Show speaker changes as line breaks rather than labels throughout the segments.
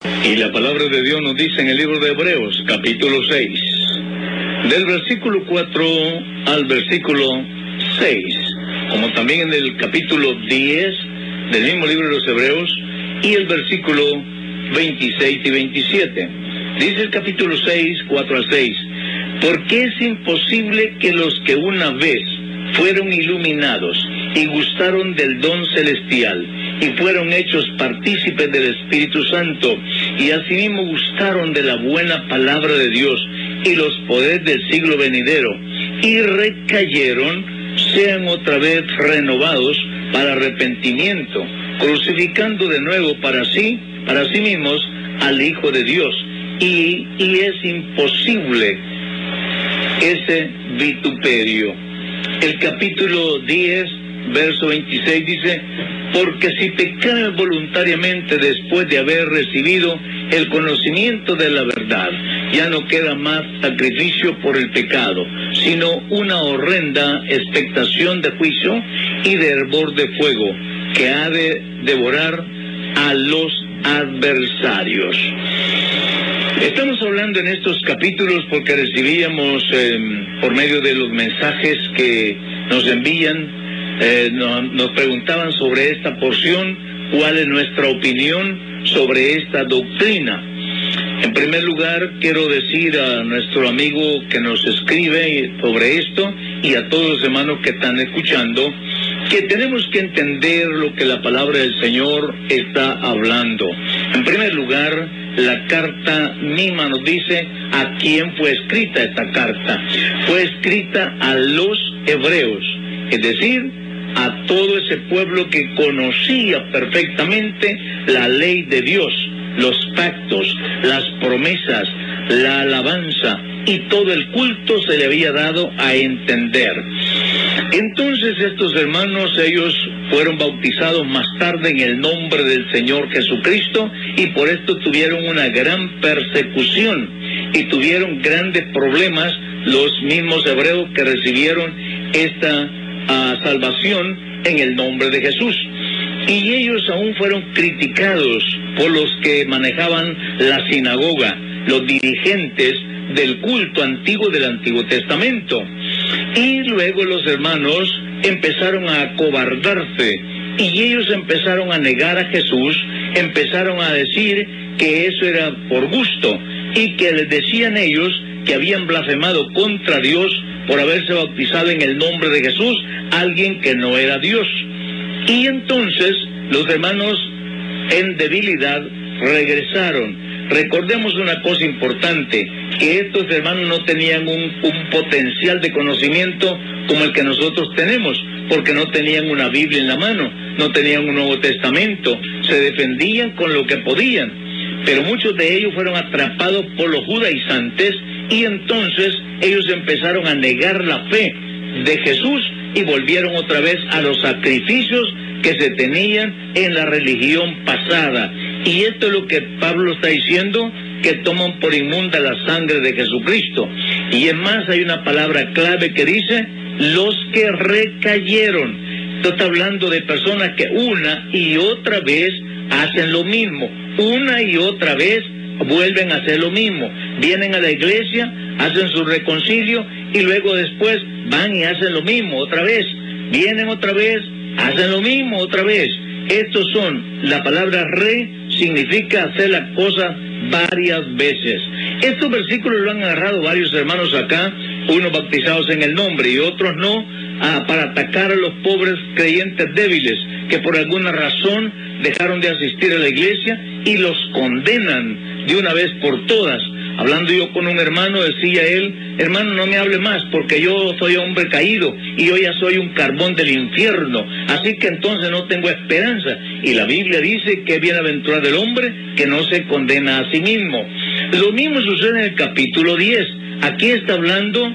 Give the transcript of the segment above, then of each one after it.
Y la palabra de Dios nos dice en el libro de Hebreos, capítulo 6, del versículo 4 al versículo 6, como también en el capítulo 10 del mismo libro de los Hebreos, y el versículo 26 y 27. Dice el capítulo 6, 4 al 6, porque es imposible que los que una vez fueron iluminados y gustaron del don celestial y fueron hechos partícipes del Espíritu Santo y asimismo gustaron de la buena palabra de Dios y los poderes del siglo venidero y recayeron, sean otra vez renovados para arrepentimiento, crucificando de nuevo para sí mismos al Hijo de Dios. Y es imposible ese vituperio. El capítulo 10, verso 26 dice, porque si pecaren voluntariamente después de haber recibido el conocimiento de la verdad, ya no queda más sacrificio por el pecado, sino una horrenda expectación de juicio y de hervor de fuego que ha de devorar a los adversarios. Estamos hablando en estos capítulos porque recibíamos por medio de los mensajes que nos envían, nos preguntaban sobre esta porción, cuál es nuestra opinión sobre esta doctrina. En primer lugar, quiero decir a nuestro amigo que nos escribe sobre esto y a todos los hermanos que están escuchando, que tenemos que entender lo que la palabra del Señor está hablando. En primer lugar, la carta misma nos dice a quién fue escrita esta carta. Fue escrita a los hebreos, es decir, a todo ese pueblo que conocía perfectamente la ley de Dios, los pactos, las promesas, la alabanza y todo el culto se le había dado a entender. Entonces estos hermanos, ellos fueron bautizados más tarde en el nombre del Señor Jesucristo y por esto tuvieron una gran persecución y tuvieron grandes problemas los mismos hebreos que recibieron esta salvación en el nombre de Jesús. Y ellos aún fueron criticados por los que manejaban la sinagoga, los dirigentes del culto antiguo del Antiguo Testamento. Y luego los hermanos empezaron a acobardarse y ellos empezaron a negar a Jesús, empezaron a decir que eso era por gusto y que les decían ellos que habían blasfemado contra Dios por haberse bautizado en el nombre de Jesús, alguien que no era Dios. Y entonces los hermanos en debilidad regresaron. Recordemos una cosa importante, que estos hermanos no tenían un potencial de conocimiento como el que nosotros tenemos, porque no tenían una Biblia en la mano, no tenían un Nuevo Testamento, se defendían con lo que podían, pero muchos de ellos fueron atrapados por los judaizantes y entonces ellos empezaron a negar la fe de Jesús y volvieron otra vez a los sacrificios que se tenían en la religión pasada. Y esto es lo que Pablo está diciendo, que toman por inmunda la sangre de Jesucristo. Y es más, hay una palabra clave que dice, los que recayeron. Esto está hablando de personas que una y otra vez hacen lo mismo, una y otra vez vuelven a hacer lo mismo. Vienen a la iglesia, hacen su reconcilio y luego después van y hacen lo mismo otra vez. Vienen otra vez, hacen lo mismo otra vez. Estos son, la palabra significa hacer la cosa varias veces. Estos versículos lo han agarrado varios hermanos acá, unos bautizados en el nombre y otros no, para atacar a los pobres creyentes débiles que por alguna razón dejaron de asistir a la iglesia y los condenan de una vez por todas. Hablando yo con un hermano, decía él, hermano, no me hable más porque yo soy hombre caído y yo ya soy un carbón del infierno, así que entonces no tengo esperanza. Y la Biblia dice que es bienaventurado el hombre que no se condena a sí mismo. Lo mismo sucede en el capítulo 10. Aquí está hablando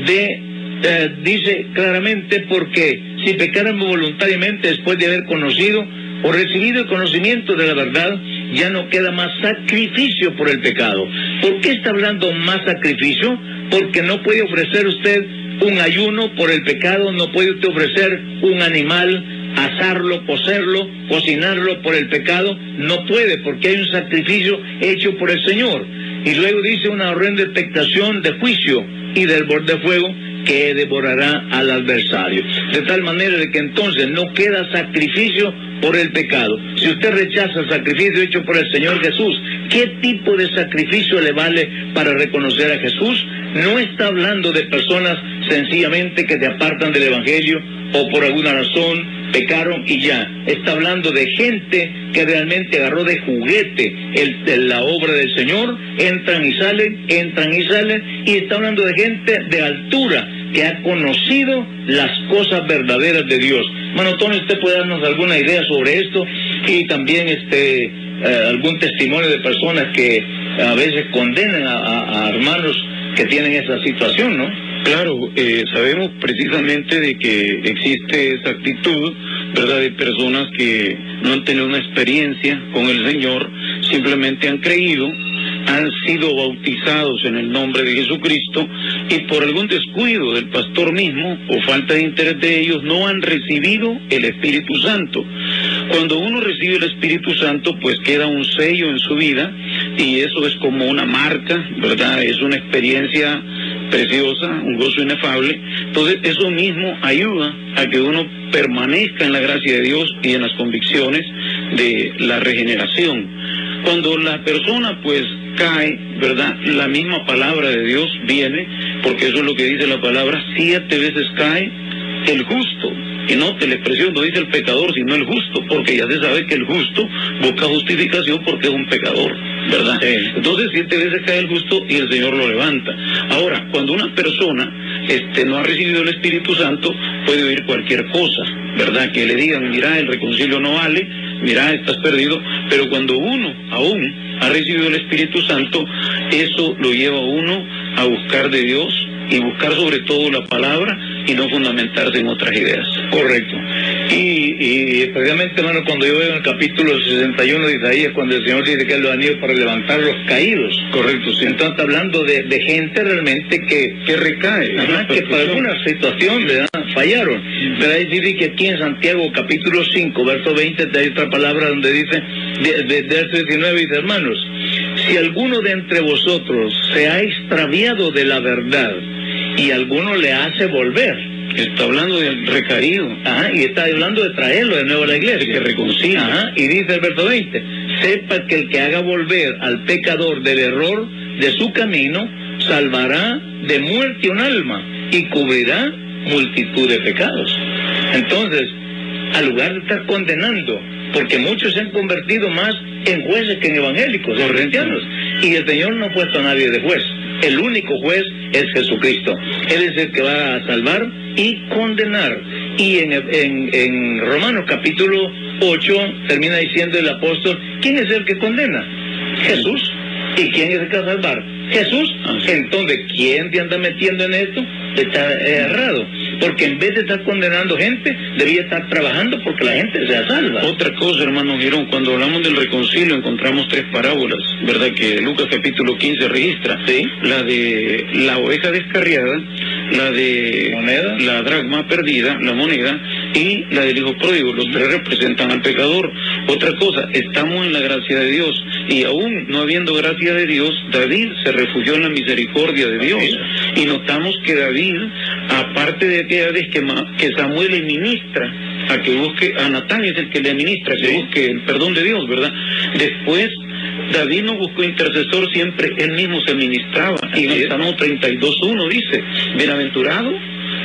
de, dice claramente, porque si pecaran voluntariamente después de haber conocido o recibido el conocimiento de la verdad, ya no queda más sacrificio por el pecado. ¿Por qué está hablando más sacrificio? Porque no puede ofrecer usted un ayuno por el pecado, no puede usted ofrecer un animal asarlo, cocerlo, cocinarlo por el pecado, no puede, porque hay un sacrificio hecho por el Señor. Y luego dice una horrenda expectación de juicio y del borde de fuego que devorará al adversario. De tal manera de que entonces no queda sacrificio por el pecado. Si usted rechaza el sacrificio hecho por el Señor Jesús, ¿qué tipo de sacrificio le vale para reconocer a Jesús? No está hablando de personas sencillamente que se apartan del Evangelio o por alguna razón pecaron y ya. Está hablando de gente que realmente agarró de juguete la obra del Señor, entran y salen, y está hablando de gente de altura que ha conocido las cosas verdaderas de Dios. Hermano Tony, ¿usted puede darnos alguna idea sobre esto? Y también algún testimonio de personas que a veces condenan a hermanos que tienen esa situación, ¿no?
Claro, sabemos precisamente de que existe esa actitud, ¿verdad?, de personas que no han tenido una experiencia con el Señor, simplemente han creído, han sido bautizados en el nombre de Jesucristo y por algún descuido del pastor mismo o falta de interés de ellos no han recibido el Espíritu Santo. Cuando uno recibe el Espíritu Santo, pues queda un sello en su vida y eso es como una marca, ¿verdad? Es una experiencia preciosa, un gozo inefable. Entonces eso mismo ayuda a que uno permanezca en la gracia de Dios y en las convicciones de la regeneración. Cuando la persona pues cae, ¿verdad?, la misma palabra de Dios viene, porque eso es lo que dice la palabra, 7 veces cae el justo. Y note la expresión, no dice el pecador, sino el justo, porque ya se sabe que el justo busca justificación porque es un pecador, ¿verdad? Sí. Entonces 7 veces cae el justo y el Señor lo levanta. Ahora, cuando una persona no ha recibido el Espíritu Santo, puede oír cualquier cosa, ¿verdad? Que le digan, mira, el reconcilio no vale, mira, estás perdido, pero cuando uno aún ha recibido el Espíritu Santo, eso lo lleva a uno a buscar de Dios y buscar sobre todo la palabra y no fundamentarse en otras ideas.
Correcto. Y especialmente, hermano, cuando yo veo en el capítulo 61 de Isaías, cuando el Señor dice que Él lo ha venido para levantar los caídos.
Correcto, sí.
Entonces está hablando de gente realmente que recae, que por alguna situación, ¿verdad?, fallaron. Pero ahí dice que aquí en Santiago capítulo 5, verso 20, hay otra palabra donde dice, verso 19, dice, hermanos, si alguno de entre vosotros se ha extraviado de la verdad y alguno le hace volver.
Está hablando del recaído.
Ajá, y está hablando de traerlo de nuevo a la iglesia.
Que reconcilie.
Ajá, y dice el verso 20, sepa que el que haga volver al pecador del error de su camino, salvará de muerte un alma y cubrirá multitud de pecados. Entonces, al lugar de estar condenando, porque muchos se han convertido más en jueces que en evangélicos, en cristianos, y el Señor no ha puesto a nadie de juez. El único juez es Jesucristo. Él es el que va a salvar y condenar. Y en Romanos capítulo 8 termina diciendo el apóstol, ¿quién es el que condena? Jesús. ¿Y quién es el que va a salvar? Jesús. Entonces, ¿quién te anda metiendo en esto? Está errado. Porque en vez de estar condenando gente, debía estar trabajando porque la gente sea salva.
Otra cosa, hermano Girón, cuando hablamos del reconcilio encontramos 3 parábolas, ¿verdad?, que Lucas capítulo 15 registra.
Sí.
La de la oveja descarriada, la de
moneda,
la dracma perdida, la moneda, y la del hijo pródigo. Los 3 representan al pecador. Otra cosa, estamos en la gracia de Dios, y aún no habiendo gracia de Dios, David se refugió en la misericordia de Dios. Y notamos que David, aparte de aquella vez que Samuel le ministra a que busque, a Natán es el que le ministra, que busque el perdón de Dios, ¿verdad? Después, David no buscó intercesor, siempre él mismo se ministraba. Y en el Salmo 32:1 dice, bienaventurado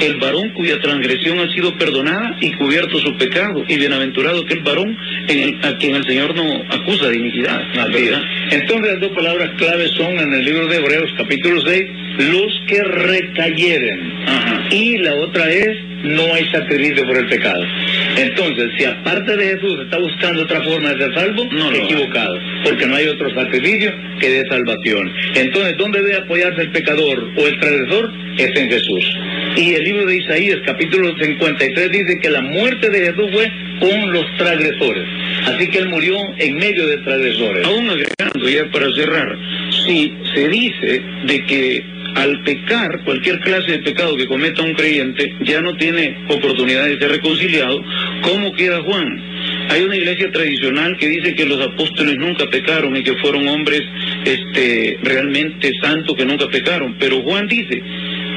el varón cuya transgresión ha sido perdonada y cubierto su pecado, y bienaventurado aquel varón a quien el Señor no acusa de iniquidad.
¿Verdad? Entonces las 2 palabras claves son en el libro de Hebreos capítulo 6, los que recayeren.
Ajá.
Y la otra es, no hay sacrificio por el pecado. Entonces, si aparte de Jesús está buscando otra forma de ser salvo,
no,
equivocado, porque no hay otro sacrificio que dé salvación. Entonces, ¿dónde debe apoyarse el pecador o el transgresor? Es en Jesús. Y el libro de Isaías, capítulo 53, dice que la muerte de Jesús fue con los transgresores. Así que Él murió en medio de transgresores.
Aún agregando, ya para cerrar, si se dice de que al pecar, cualquier clase de pecado que cometa un creyente, ya no tiene oportunidad de ser reconciliado, como queda Juan. Hay una iglesia tradicional que dice que los apóstoles nunca pecaron y que fueron hombres realmente santos que nunca pecaron, pero Juan dice,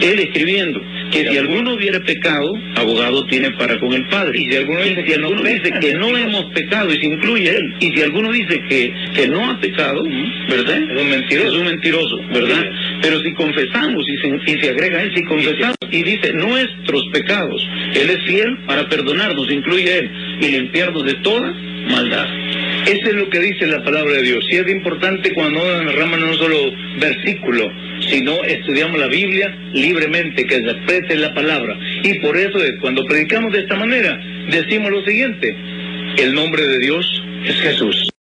él escribiendo, que si alguno hubiera pecado, abogado tiene para con el Padre. Y si alguno dice que no hemos pecado, y se incluye él, y si alguno dice que no ha pecado, ¿verdad? Es un mentiroso, ¿verdad? Pero si confesamos, y se agrega él, si confesamos, y dice nuestros pecados, él es fiel para perdonarnos, incluye él, y limpiarnos de toda maldad.
Eso es lo que dice la palabra de Dios. Y es importante cuando no narramos no solo versículo, sino estudiamos la Biblia libremente, que se exprese la palabra. Y por eso cuando predicamos de esta manera, decimos lo siguiente: el nombre de Dios es Jesús.